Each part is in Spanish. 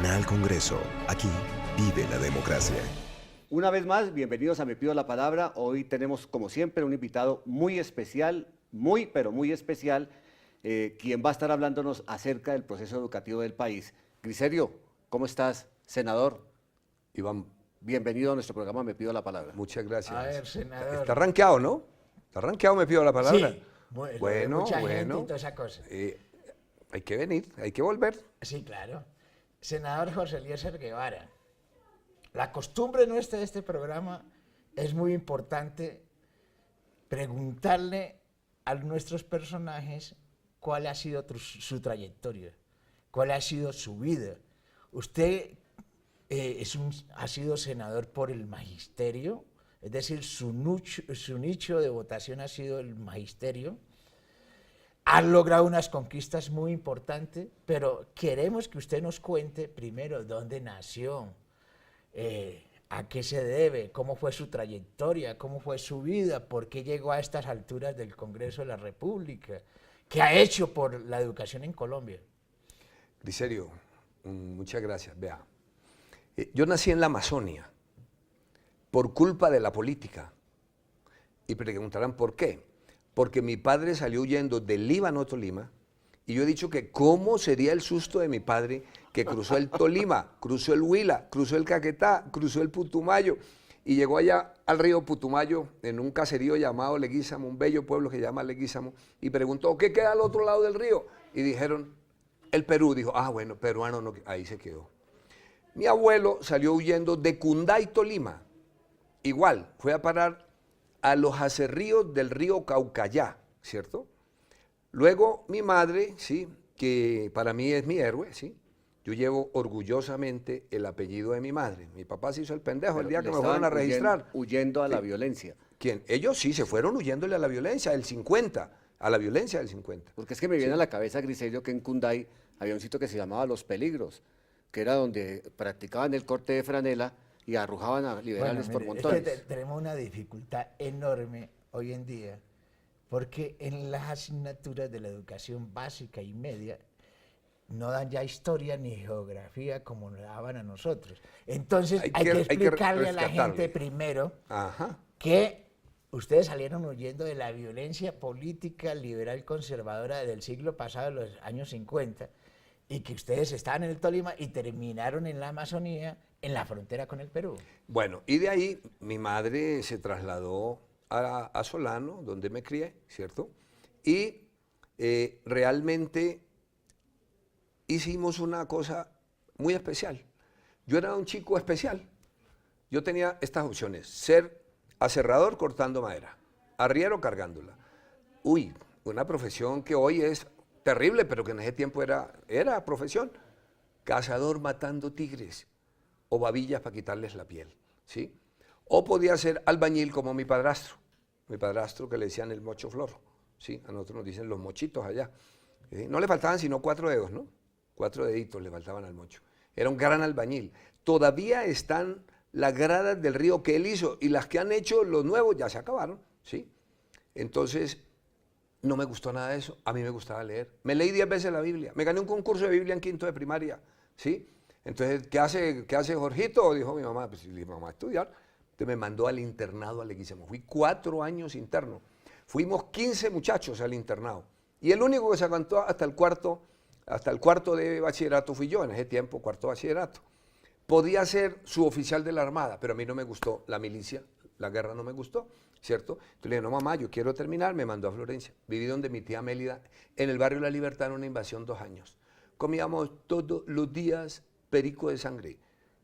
Camina al Congreso. Aquí vive la democracia. Una vez más, bienvenidos a Me Pido la Palabra. Hoy tenemos, como siempre, un invitado muy especial, pero muy especial, quien va a estar hablándonos acerca del proceso educativo del país. Griserio, ¿cómo estás, senador? Iván, bienvenido a nuestro programa Me Pido la Palabra. muchas gracias. A ver, senador. Está rankeado, ¿no? Está rankeado, Me Pido la Palabra. Sí, bueno, mucha gente y toda esa cosa. Hay que venir, hay que volver. Sí, claro. Senador José Eliezer Guevara, la costumbre nuestra de este programa es muy importante preguntarle a nuestros personajes cuál ha sido su trayectoria, cuál ha sido su vida. Usted ha sido senador por el magisterio, es decir, su nicho de votación ha sido el magisterio. Ha logrado unas conquistas muy importantes, pero queremos que usted nos cuente primero dónde nació, a qué se debe, cómo fue su trayectoria, cómo fue su vida, por qué llegó a estas alturas del Congreso de la República, qué ha hecho por la educación en Colombia. Griserio, muchas gracias. Vea, yo nací en la Amazonia por culpa de la política. Y preguntarán por qué. Porque mi padre salió huyendo del Líbano a Tolima, y yo he dicho que cómo sería el susto de mi padre que cruzó el Tolima, cruzó el Huila, cruzó el Caquetá, cruzó el Putumayo, y llegó allá al río Putumayo, en un caserío llamado Leguízamo, un bello pueblo que se llama Leguízamo, y preguntó, ¿qué queda al otro lado del río? Y dijeron, el Perú. Dijo, bueno, peruano no, ahí se quedó. Mi abuelo salió huyendo de Cundá, Tolima, igual, fue a parar a los acerríos del río Caucayá, ¿cierto? Luego mi madre, sí, que para mí es mi héroe, sí, yo llevo orgullosamente el apellido de mi madre. Mi papá se hizo el pendejo el día que me fueron a registrar. Huyendo a la Sí. violencia. ¿Quién? Ellos sí, se fueron huyéndole a la violencia del 50, a la violencia del 50. Porque es que me viene a la cabeza, Griselio, que en Cunday había un sitio que se llamaba Los Peligros, que era donde practicaban el corte de franela y arrojaban a liberales por Mire, montones. es que tenemos una dificultad enorme hoy en día, porque en las asignaturas de la educación básica y media no dan ya historia ni geografía como nos daban a nosotros. Entonces hay que explicarle a la gente primero que ustedes salieron huyendo de la violencia política liberal conservadora del siglo pasado, de los años 50, y que ustedes estaban en el Tolima y terminaron en la Amazonía, en la frontera con el Perú. Bueno, y de ahí mi madre se trasladó a Solano, donde me crié, ¿cierto? Y realmente hicimos una cosa muy especial. Yo era un chico especial. Yo tenía estas opciones: ser aserrador cortando madera, arriero cargándola. Uy, una profesión que hoy es terrible, pero que en ese tiempo era profesión. Cazador matando tigres o babillas para quitarles la piel, ¿sí? O podía ser albañil como mi padrastro que le decían el mocho flor, ¿sí? A nosotros nos dicen los mochitos allá. No le faltaban sino 4 dedos, ¿no? 4 deditos le faltaban al mocho. Era un gran albañil. Todavía están las gradas del río que él hizo, y las que han hecho los nuevos ya se acabaron, ¿sí? Entonces, no me gustó nada de eso. A mí me gustaba leer. Me leí 10 veces la Biblia. Me gané un concurso de Biblia en quinto de primaria, ¿sí? Entonces, ¿qué hace Jorgito? Dijo mi mamá. Pues mi mamá a estudiar. Entonces me mandó al internado a Leguízamo. Fui 4 años interno. Fuimos 15 muchachos al internado. Y el único que se aguantó hasta el cuarto de bachillerato fui yo, en ese tiempo, cuarto bachillerato. Podía ser suboficial de la Armada, pero a mí no me gustó la milicia, la guerra no me gustó, ¿cierto? Entonces le dije, no mamá, yo quiero terminar, me mandó a Florencia. Viví donde mi tía Mélida, en el barrio La Libertad, en una invasión, 2 años. Comíamos todos los días perico de sangre.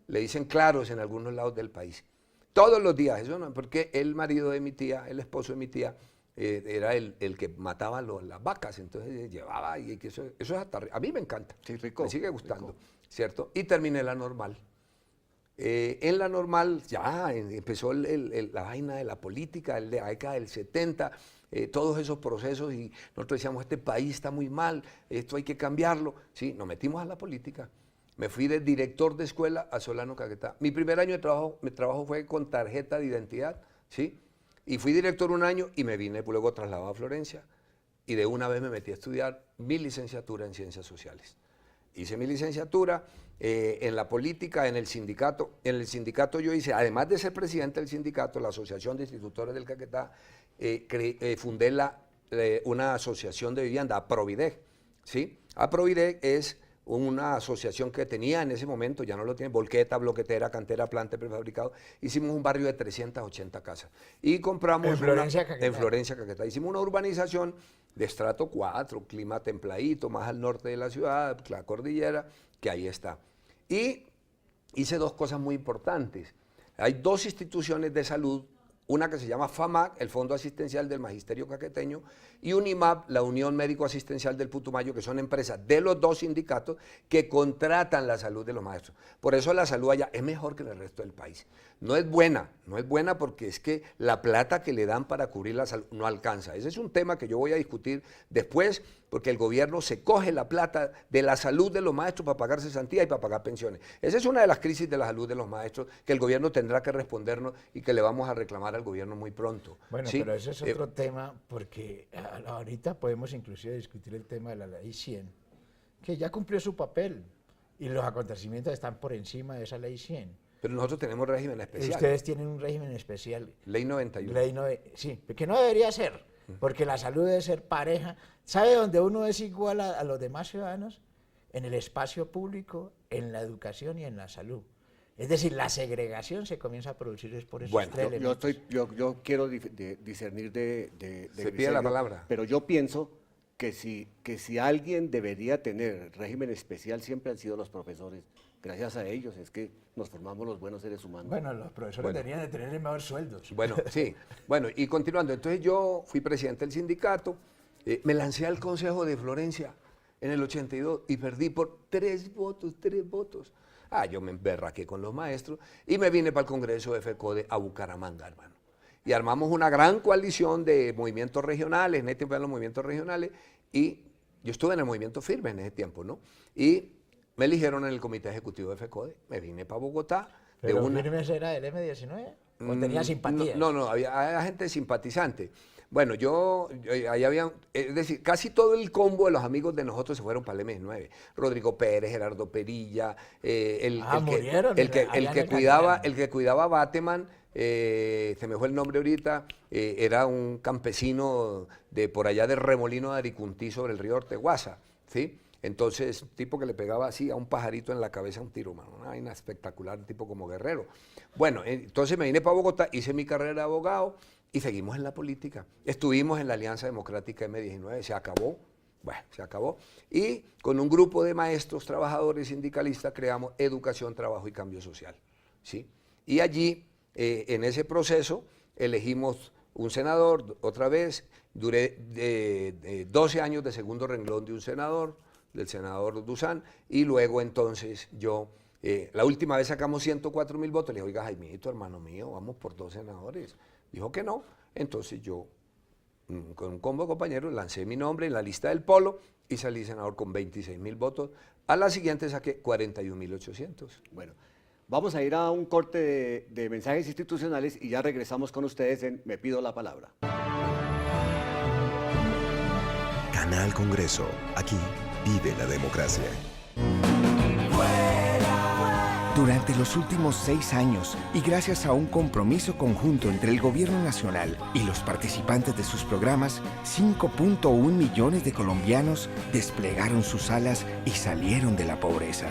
Le dicen claros en algunos lados del país. Todos los días, eso no, porque el marido de mi tía, el esposo de mi tía, era el que mataba las vacas, entonces llevaba, y eso es hasta, a mí me encanta, Sí, rico, me sigue gustando, rico. ¿cierto? Y terminé la normal. En la normal ya empezó la vaina de la política, de la década del 70, todos esos procesos, y nosotros decíamos, este país está muy mal, esto hay que cambiarlo. Sí, nos metimos a la política. Me fui de director de escuela a Solano Caquetá. Mi primer año de trabajo, mi trabajo fue con tarjeta de identidad, ¿sí? Y fui director 1 año y me vine luego trasladado a Florencia, y de una vez me metí a estudiar mi licenciatura en Ciencias Sociales. hice mi licenciatura. En la política, en el sindicato. En el sindicato yo hice, además de ser presidente del sindicato, la Asociación de Institutores del Caquetá, fundé una asociación de vivienda, APROVIDEC, ¿sí? APROVIDEC es una asociación que tenía en ese momento, ya no lo tiene, volqueta, bloquetera, cantera, planta, prefabricado. Hicimos un barrio de 380 casas y compramos en Florencia, Caquetá. En Florencia, Caquetá. Hicimos una urbanización de estrato 4, clima templadito, más al norte de la ciudad, la cordillera, que ahí está. Y hice dos cosas muy importantes. Hay dos instituciones de salud, una que se llama FAMAC, el Fondo Asistencial del Magisterio Caqueteño, y UNIMAP, la Unión Médico Asistencial del Putumayo, que son empresas de los dos sindicatos que contratan la salud de los maestros. Por eso la salud allá es mejor que en el resto del país. No es buena porque es que la plata que le dan para cubrir la salud no alcanza. Ese es un tema que yo voy a discutir después, porque el gobierno se coge la plata de la salud de los maestros para pagar cesantía y para pagar pensiones. Esa es una de las crisis de la salud de los maestros que el gobierno tendrá que respondernos y que le vamos a reclamar al gobierno muy pronto. Bueno, ¿sí? pero ese es otro tema, porque ahorita podemos inclusive discutir el tema de la ley 100, que ya cumplió su papel y los acontecimientos están por encima de esa ley 100. Pero nosotros tenemos régimen especial. Ustedes tienen un régimen especial. Ley 91. Sí, que no debería ser, porque la salud debe ser pareja. ¿Sabe dónde uno es igual a los demás ciudadanos? En el espacio público, en la educación y en la salud. Es decir, la segregación se comienza a producir es por esos tres elementos. Yo quiero discernir de Se pide la palabra. Pero yo pienso que si alguien debería tener régimen especial siempre han sido los profesores. Gracias a ellos es que nos formamos los buenos seres humanos. Bueno, los profesores deberían de tener mejores sueldos. Bueno, sí. Bueno, y continuando, entonces yo fui presidente del sindicato, me lancé al Consejo de Florencia en el 82 y perdí por 3 votos. Yo me emberraqué con los maestros y me vine para el Congreso de FECODE a Bucaramanga, hermano. Y armamos una gran coalición de movimientos regionales, en ese tiempo eran los movimientos regionales, y yo estuve en el movimiento firme en ese tiempo, ¿no? Y me eligieron en el comité ejecutivo de FECODE, me vine para Bogotá. ¿Pero firme era del M19? ¿O tenía simpatía? No, había gente simpatizante. Bueno, ahí había, es decir, casi todo el combo de los amigos de nosotros se fueron para el M19. Rodrigo Pérez, Gerardo Perilla, el que cuidaba a Bateman, se me fue el nombre ahorita, era un campesino de por allá de Remolino de Aricuntí sobre el río Orteguaza, ¿sí? Entonces, tipo que le pegaba así a un pajarito en la cabeza un tiro, mano, una vaina espectacular, un tipo como guerrero. Bueno, entonces me vine para Bogotá, hice mi carrera de abogado y seguimos en la política. Estuvimos en la Alianza Democrática M19, se acabó, y con un grupo de maestros, trabajadores, sindicalistas, creamos Educación, Trabajo y Cambio Social, ¿sí? Y allí, en ese proceso, elegimos un senador, otra vez, duré 12 años de segundo renglón de un senador, del senador Duzán, y luego entonces yo, la última vez sacamos 104.000 votos, le dije, oiga, Jaimito, hermano mío, vamos por 2 senadores. Dijo que no, entonces yo, con un combo de compañeros, lancé mi nombre en la lista del Polo y salí senador con 26.000 votos. A la siguiente saqué 41.800. Bueno, vamos a ir a un corte de mensajes institucionales y ya regresamos con ustedes en Me Pido la Palabra. Canal Congreso. Aquí vive la democracia. Durante los últimos 6 años, y gracias a un compromiso conjunto entre el Gobierno Nacional y los participantes de sus programas, 5.1 millones de colombianos desplegaron sus alas y salieron de la pobreza.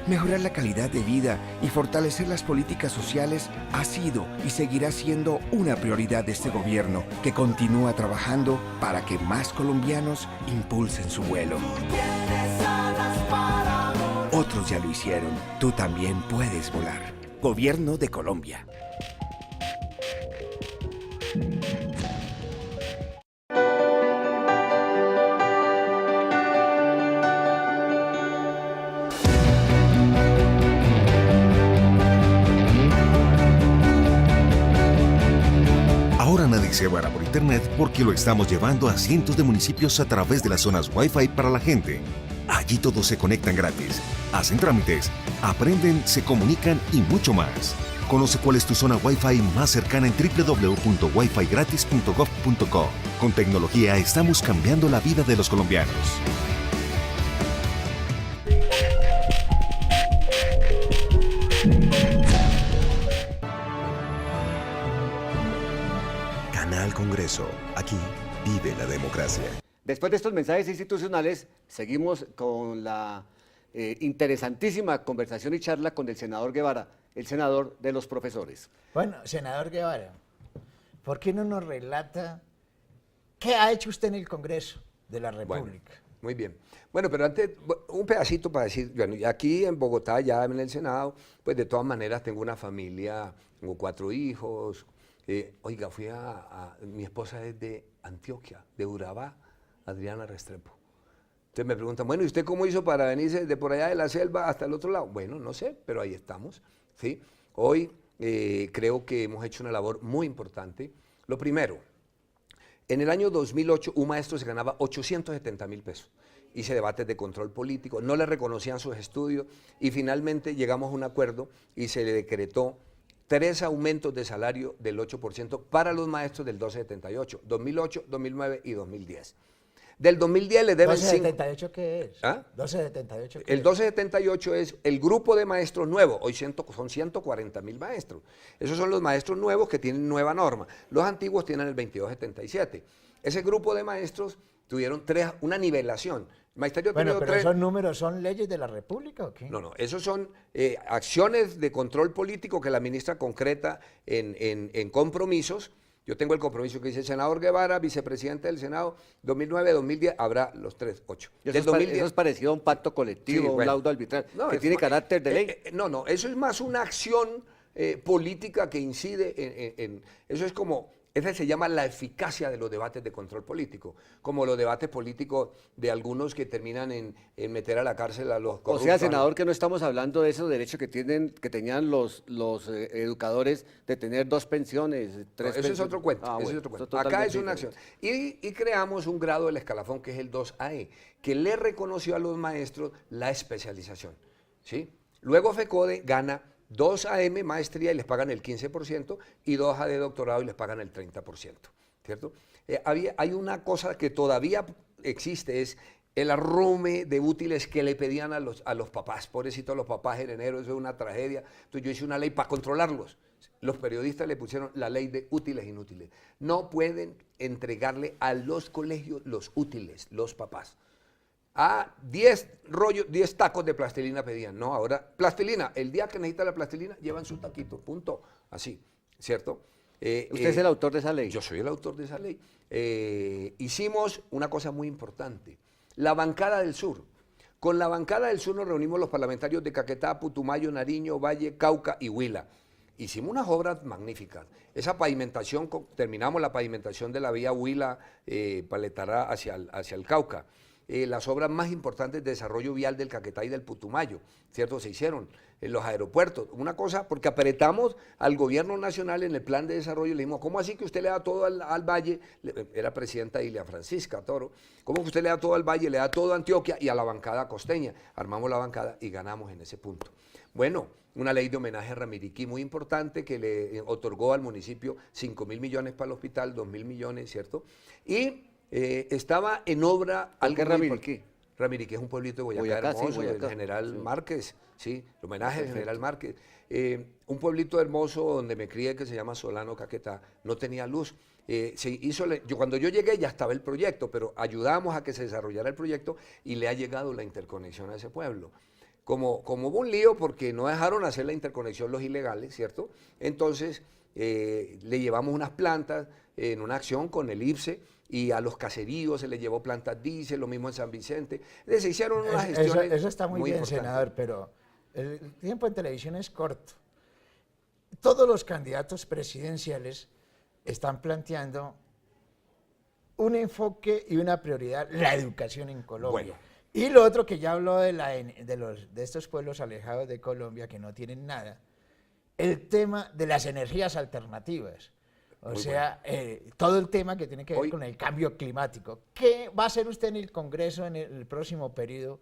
Mejorar la calidad de vida y fortalecer las políticas sociales ha sido y seguirá siendo una prioridad de este gobierno, que continúa trabajando para que más colombianos impulsen su vuelo. Otros ya lo hicieron. Tú también puedes volar. Gobierno de Colombia. Ahora nadie se vará por internet porque lo estamos llevando a cientos de municipios a través de las zonas Wi-Fi para la gente. Allí todos se conectan gratis, hacen trámites, aprenden, se comunican y mucho más. Conoce cuál es tu zona Wi-Fi más cercana en www.wifigratis.gov.co. Con tecnología estamos cambiando la vida de los colombianos. Congreso. Aquí vive la democracia. Después de estos mensajes institucionales, seguimos con la interesantísima conversación y charla con el senador Guevara, el senador de los profesores. Bueno, senador Guevara, ¿por qué no nos relata qué ha hecho usted en el Congreso de la República? Bueno, muy bien. Bueno, pero antes, un pedacito para decir, bueno, aquí en Bogotá, ya en el Senado, pues de todas maneras tengo una familia, tengo 4 hijos. Oiga, mi esposa es de Antioquia, de Urabá, Adriana Restrepo. Entonces me preguntan, bueno, ¿y usted cómo hizo para venirse de por allá de la selva hasta el otro lado? Bueno, no sé, pero ahí estamos, ¿sí? Hoy creo que hemos hecho una labor muy importante. Lo primero, en el año 2008 un maestro se ganaba 870.000 pesos. Hice debates de control político, no le reconocían sus estudios y finalmente llegamos a un acuerdo y se le decretó 3 aumentos de salario del 8% para los maestros del 1278, 2008, 2009 y 2010. Del 2010 le deben 1278, ¿qué es? ¿Ah? 1278. El 1278 es el grupo de maestros nuevos, hoy son 140.000 maestros. Esos son los maestros nuevos que tienen nueva norma. Los antiguos tienen el 2277. Ese grupo de maestros tuvieron una nivelación. El magisterio ha Bueno, tenido pero 3. esos números son leyes de la República, ¿o qué? No, esos son acciones de control político que la ministra concreta en compromisos. Yo tengo el compromiso que dice senador Guevara, vicepresidente del Senado, 2009-2010, habrá los 3, 8. Eso es parecido a un pacto colectivo, Sí, un bueno. laudo arbitral, No, que tiene carácter de ley. No, eso es más una acción política que incide eso es como, esa se llama la eficacia de los debates de control político, como los debates políticos de algunos que terminan en meter a la cárcel a los corruptos. O sea, senador, que no estamos hablando de esos derechos que tenían los educadores de tener 2 pensiones, 3 pensiones. Eso es otro cuento. Ah, eso es bueno, otro cuento. eso Acá es totalmente una diferente. acción. Y creamos un grado del escalafón que es el 2AE, que le reconoció a los maestros la especialización. ¿Sí? Luego FECODE gana 2 AM maestría y les pagan el 15% y 2 AD doctorado y les pagan el 30%. ¿Cierto? Hay una cosa que todavía existe, es el arrume de útiles que le pedían a los papás. Pobrecitos los papás en enero, eso es una tragedia. Entonces yo hice una ley para controlarlos. Los periodistas le pusieron la ley de útiles e inútiles. No pueden entregarle a los colegios los útiles, los papás. 10 tacos de plastilina pedían. No, ahora, plastilina, el día que necesita la plastilina, llevan su taquito, punto. Así, ¿cierto? ¿Usted es el autor de esa ley? Yo soy el autor de esa ley. Hicimos una cosa muy importante. La bancada del sur. Con la bancada del sur nos reunimos los parlamentarios de Caquetá, Putumayo, Nariño, Valle, Cauca y Huila. Hicimos unas obras magníficas. Esa pavimentación, terminamos la pavimentación de la vía Huila-Paletará hacia el Cauca. Las obras más importantes de desarrollo vial del Caquetá y del Putumayo, ¿cierto? Se hicieron en los aeropuertos. Una cosa, porque apretamos al gobierno nacional en el plan de desarrollo y le dijimos, ¿cómo así que usted le da todo al Valle? Era presidenta Ilia Francisca Toro. ¿Cómo que usted le da todo al Valle, le da todo a Antioquia y a la bancada costeña? Armamos la bancada y ganamos en ese punto. Bueno, una ley de homenaje a Ramiriquí muy importante que le otorgó al municipio 5.000 millones para el hospital, 2.000 millones, ¿cierto? Y estaba en obra... ¿Por qué Ramiriquí? Ramiriquí es un pueblito de Boyacá, Boyacá, sí, hermoso, Boyacá, del general sí. Márquez, sí, el homenaje al general Márquez. Un pueblito hermoso donde me crié que se llama Solano Caquetá, no tenía luz. Cuando yo llegué ya estaba el proyecto, pero ayudamos a que se desarrollara el proyecto y le ha llegado la interconexión a ese pueblo. Como hubo un lío porque no dejaron hacer la interconexión los ilegales, ¿cierto? Entonces le llevamos unas plantas en una acción con el IPSE y a los caseríos se les llevó plantas diésel, lo mismo en San Vicente. Se hicieron unas gestiones Eso está muy bien, importantes. senador, pero el tiempo en televisión es corto. Todos los candidatos presidenciales están planteando un enfoque y una prioridad, la educación en Colombia. Bueno. Y lo otro que ya habló de estos pueblos alejados de Colombia que no tienen nada, el tema de las energías alternativas. O Muy sea, todo el tema que tiene que ver Hoy- con el cambio climático. ¿Qué va a hacer usted en el Congreso en el próximo periodo?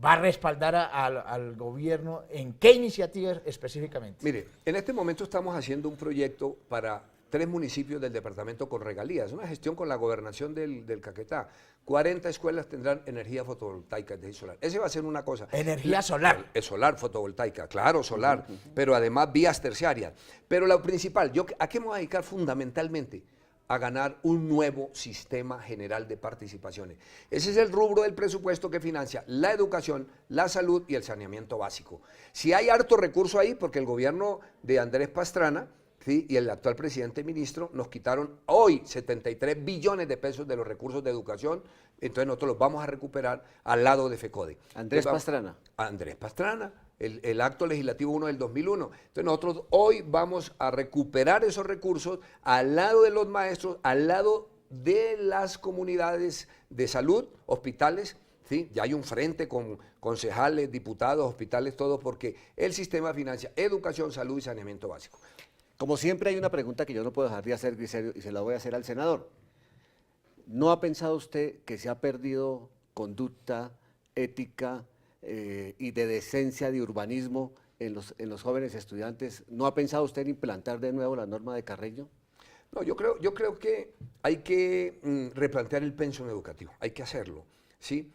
¿Va a respaldar al gobierno en qué iniciativas específicamente? Mire, en este momento estamos haciendo un proyecto para 3 municipios del departamento con regalías, una gestión con la gobernación del Caquetá. 40 escuelas tendrán energía fotovoltaica de solar. Ese va a ser una cosa. Energía solar. Es solar, fotovoltaica, claro, solar, pero además vías terciarias. Pero lo principal, ¿a qué me voy a dedicar fundamentalmente? a ganar un nuevo sistema general de participaciones. Ese es el rubro del presupuesto que financia la educación, la salud y el saneamiento básico. Si hay harto recurso ahí, porque el gobierno de Andrés Pastrana, ¿sí?, y el actual presidente ministro nos quitaron hoy 73 billones de pesos de los recursos de educación, entonces nosotros los vamos a recuperar al lado de FECODE. Andrés Pastrana. Andrés Pastrana, el acto legislativo 1 del 2001. Entonces nosotros hoy vamos a recuperar esos recursos al lado de los maestros, al lado de las comunidades de salud, hospitales, ¿sí? Ya hay un frente con concejales, diputados, hospitales, todo, porque el sistema financia educación, salud y saneamiento básico. Como siempre hay una pregunta que yo no puedo dejar de hacer, Griselio, y se la voy a hacer al senador. ¿No ha pensado usted que se ha perdido conducta, ética y de decencia de urbanismo en los jóvenes estudiantes? ¿No ha pensado usted en implantar de nuevo la norma de Carreño? No, yo creo que hay que replantear el pensum educativo, hay que hacerlo, ¿sí?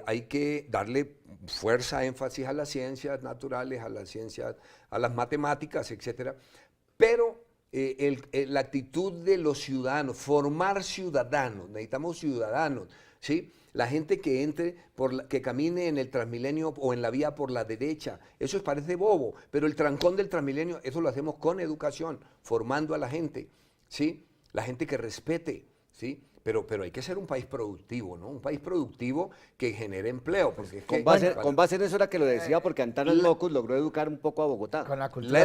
Hay que darle fuerza, énfasis a las ciencias naturales, a las ciencias, a las matemáticas, etcétera, pero la actitud de los ciudadanos, formar ciudadanos, necesitamos ciudadanos, ¿sí? La gente que entre, que camine en el Transmilenio o en la vía por la derecha, eso parece bobo, pero el trancón del Transmilenio, eso lo hacemos con educación, formando a la gente, ¿sí? La gente que respete, ¿sí? Pero hay que ser un país productivo, ¿no? Un país productivo que genere empleo. Porque es que, con base en eso era que lo decía, porque Antanas Locus logró educar un poco a Bogotá. Con la cultura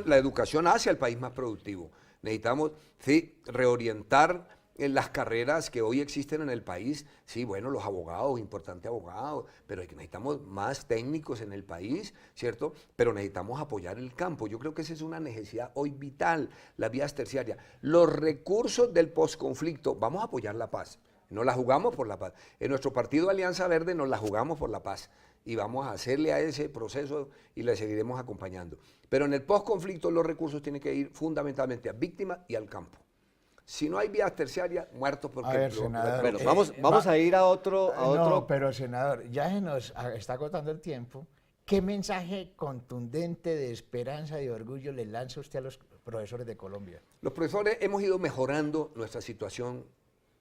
la educación hace al país más productivo. Necesitamos, sí, reorientar las carreras que hoy existen en el país. Sí, bueno, los abogados, importante abogados, pero necesitamos más técnicos en el país, ¿cierto? Pero necesitamos apoyar el campo. Yo creo que esa es una necesidad hoy vital, las vías terciarias. Los recursos del posconflicto, vamos a apoyar la paz. Nos la jugamos por la paz. En nuestro partido Alianza Verde nos la jugamos por la paz y vamos a hacerle a ese proceso y le seguiremos acompañando. Pero en el posconflicto los recursos tienen que ir fundamentalmente a víctimas y al campo. Si no hay vías terciarias, muertos porque... A ver, senador, Bueno, vamos a ir a otro... No, pero senador, ya se nos está agotando el tiempo. ¿Qué mensaje contundente de esperanza y de orgullo le lanza usted a los profesores de Colombia? Los profesores hemos ido mejorando nuestra situación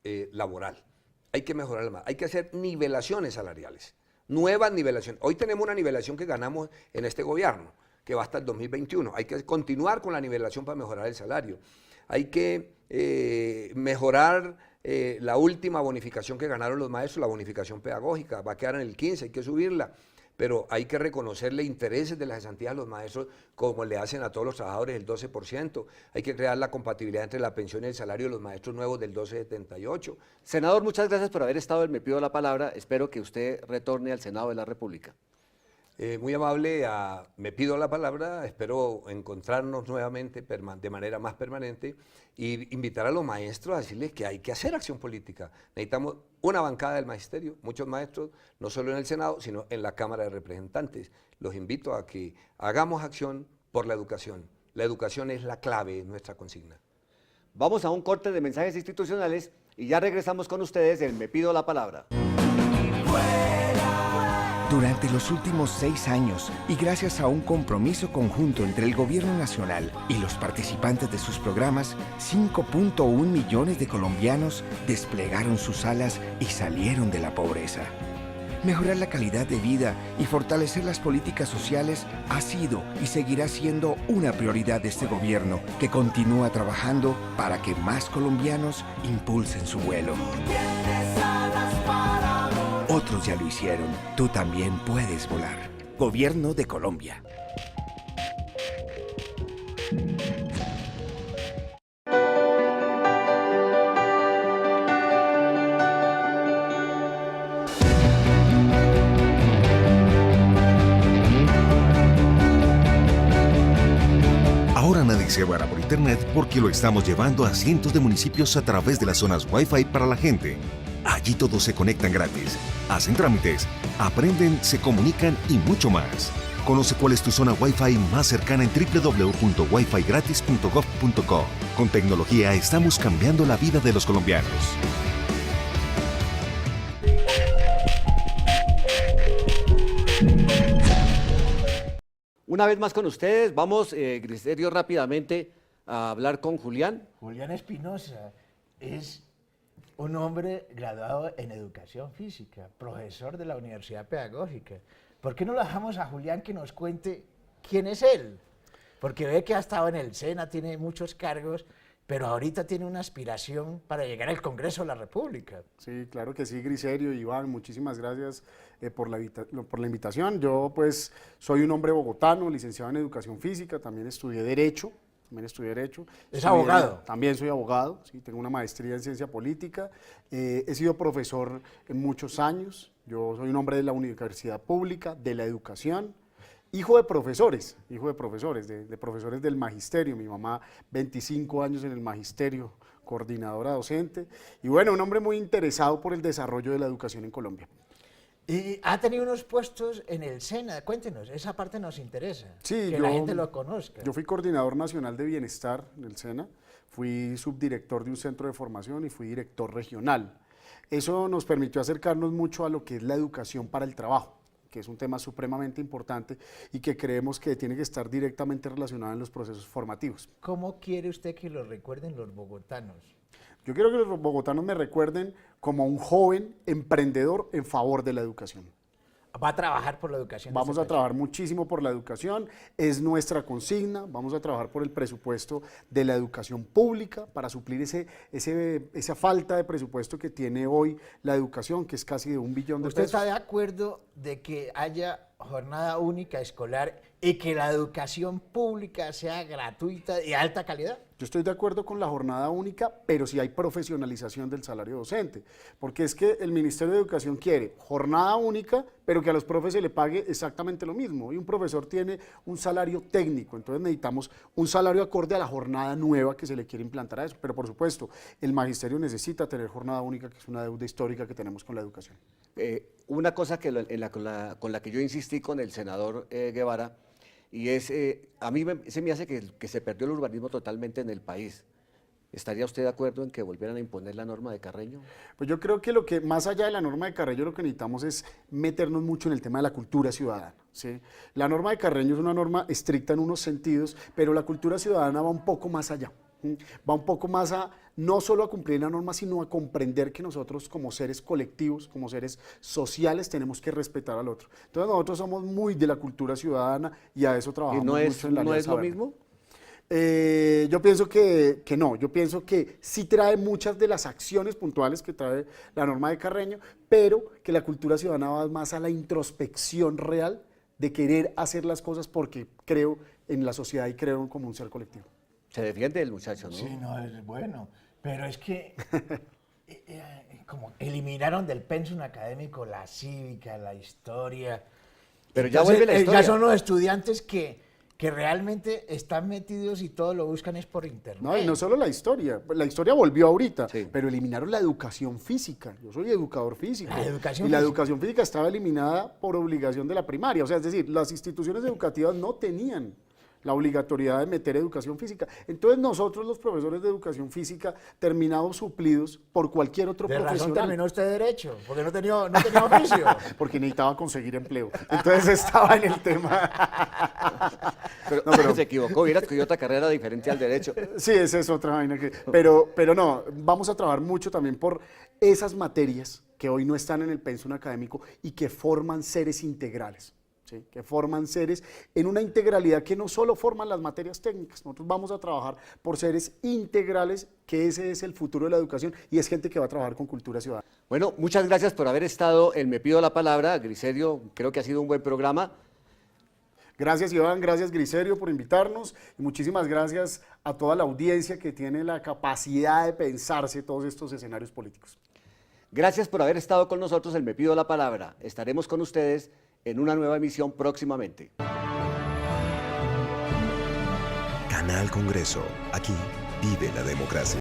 laboral. Hay que mejorarla más. Hay que hacer nivelaciones salariales, nuevas nivelaciones. Hoy tenemos una nivelación que ganamos en este gobierno, que va hasta el 2021. Hay que continuar con la nivelación para mejorar el salario. Hay que mejorar la última bonificación que ganaron los maestros, la bonificación pedagógica, va a quedar en el 15, hay que subirla, pero hay que reconocerle intereses de las cesantías a los maestros como le hacen a todos los trabajadores, el 12%, hay que crear la compatibilidad entre la pensión y el salario de los maestros nuevos del 12,78. Senador, muchas gracias por haber estado en Me Pido la Palabra, espero que usted retorne al Senado de la República. Muy amable, me pido la palabra, espero encontrarnos nuevamente de manera más permanente y invitar a los maestros a decirles que hay que hacer acción política. Necesitamos una bancada del magisterio, muchos maestros, no solo en el Senado, sino en la Cámara de Representantes. Los invito a que hagamos acción por la educación. La educación es la clave en nuestra consigna. Vamos a un corte de mensajes institucionales y ya regresamos con ustedes en Me Pido la Palabra. Durante los últimos 6 años, y gracias a un compromiso conjunto entre el Gobierno Nacional y los participantes de sus programas, 5.1 millones de colombianos desplegaron sus alas y salieron de la pobreza. Mejorar la calidad de vida y fortalecer las políticas sociales ha sido y seguirá siendo una prioridad de este gobierno, que continúa trabajando para que más colombianos impulsen su vuelo. Otros ya lo hicieron. Tú también puedes volar. Gobierno de Colombia. Ahora nadie se va por internet porque lo estamos llevando a cientos de municipios a través de las zonas Wi-Fi para la gente. Allí todos se conectan gratis, hacen trámites, aprenden, se comunican y mucho más. Conoce cuál es tu zona Wi-Fi más cercana en www.wifigratis.gov.co. Con tecnología estamos cambiando la vida de los colombianos. Una vez más con ustedes, vamos, Griselio, rápidamente a hablar con Julián. Julián Espinosa, es un hombre graduado en educación física, profesor de la Universidad Pedagógica. ¿Por qué no lo dejamos a Julián que nos cuente quién es él? Porque ve que ha estado en el SENA, tiene muchos cargos, pero ahorita tiene una aspiración para llegar al Congreso de la República. Sí, claro que sí, Griserio, Iván, muchísimas gracias por la invitación. Yo pues soy un hombre bogotano, licenciado en Educación Física, también estudié Derecho. ¿Es abogado? También soy abogado, sí, tengo una maestría en Ciencia Política, he sido profesor en muchos años, yo soy un hombre de la universidad pública, de la educación, hijo de profesores, de profesores del magisterio, mi mamá 25 años en el magisterio, coordinadora docente, y bueno, un hombre muy interesado por el desarrollo de la educación en Colombia. Y ha tenido unos puestos en el SENA, cuéntenos, esa parte nos interesa, Sí, que la gente lo conozca. Yo fui coordinador nacional de bienestar en el SENA, fui subdirector de un centro de formación y fui director regional. Eso nos permitió acercarnos mucho a lo que es la educación para el trabajo, que es un tema supremamente importante y que creemos que tiene que estar directamente relacionado en los procesos formativos. ¿Cómo quiere usted que lo recuerden los bogotanos? Yo quiero que los bogotanos me recuerden como un joven emprendedor en favor de la educación. Va a trabajar por la educación. Vamos a trabajar muchísimo por la educación, es nuestra consigna, vamos a trabajar por el presupuesto de la educación pública para suplir esa falta de presupuesto que tiene hoy la educación, que es casi de 1 billón de ¿Usted pesos. está de acuerdo de que haya jornada única escolar y que la educación pública sea gratuita y de alta calidad? Yo estoy de acuerdo con la jornada única, pero sí hay profesionalización del salario docente, porque es que el Ministerio de Educación quiere jornada única, pero que a los profes se le pague exactamente lo mismo, y un profesor tiene un salario técnico, entonces necesitamos un salario acorde a la jornada nueva que se le quiere implantar a eso, pero por supuesto, el magisterio necesita tener jornada única, que es una deuda histórica que tenemos con la educación. Una cosa que con la que yo insistí con el senador Guevara, y es, a mí se me hace que se perdió el urbanismo totalmente en el país. ¿Estaría usted de acuerdo en que volvieran a imponer la norma de Carreño? Pues yo creo que lo que, más allá de la norma de Carreño, lo que necesitamos es meternos mucho en el tema de la cultura ciudadana, ¿sí? La norma de Carreño es una norma estricta en unos sentidos, pero la cultura ciudadana va un poco más allá. Va un poco más a, no solo a cumplir la norma, sino a comprender que nosotros como seres colectivos, como seres sociales, tenemos que respetar al otro. Entonces nosotros somos muy de la cultura ciudadana y a eso trabajamos mucho en la ¿No es Alianza lo Verde. mismo? Yo pienso que no, yo pienso que sí trae muchas de las acciones puntuales que trae la norma de Carreño, pero que la cultura ciudadana va más a la introspección real de querer hacer las cosas porque creo en la sociedad y creo como un ser colectivo. Se defiende el muchacho, ¿no? Sí, no, es bueno, pero es que como eliminaron del pensum académico la cívica, la historia. Pero ya Entonces, vuelve la historia. ya son los estudiantes que realmente están metidos y todo lo buscan es por internet. No, y no solo la historia volvió ahorita, Sí. pero eliminaron la educación física. Yo soy educador físico. La educación y la física. educación física estaba eliminada por obligación de la primaria. O sea, es decir, las instituciones educativas no tenían la obligatoriedad de meter educación física. Entonces nosotros los profesores de educación física terminamos suplidos por cualquier otro De razón profesional. terminó usted derecho, porque no tenía oficio. Porque necesitaba conseguir empleo. Entonces estaba en el tema. Pero se equivocó, hubiera escogido otra carrera diferente al derecho. Sí, esa es otra vaina. Pero no, vamos a trabajar mucho también por esas materias que hoy no están en el pensum académico y que forman seres integrales. ¿Sí? Que forman seres en una integralidad que no solo forman las materias técnicas. Nosotros vamos a trabajar por seres integrales, que ese es el futuro de la educación y es gente que va a trabajar con cultura ciudadana. Bueno, muchas gracias por haber estado en Me Pido la Palabra. Griserio, creo que ha sido un buen programa. Gracias Iván, gracias Griserio por invitarnos y muchísimas gracias a toda la audiencia que tiene la capacidad de pensarse todos estos escenarios políticos. Gracias por haber estado con nosotros en Me Pido la Palabra. Estaremos con ustedes en una nueva emisión próximamente. Canal Congreso. Aquí vive la democracia.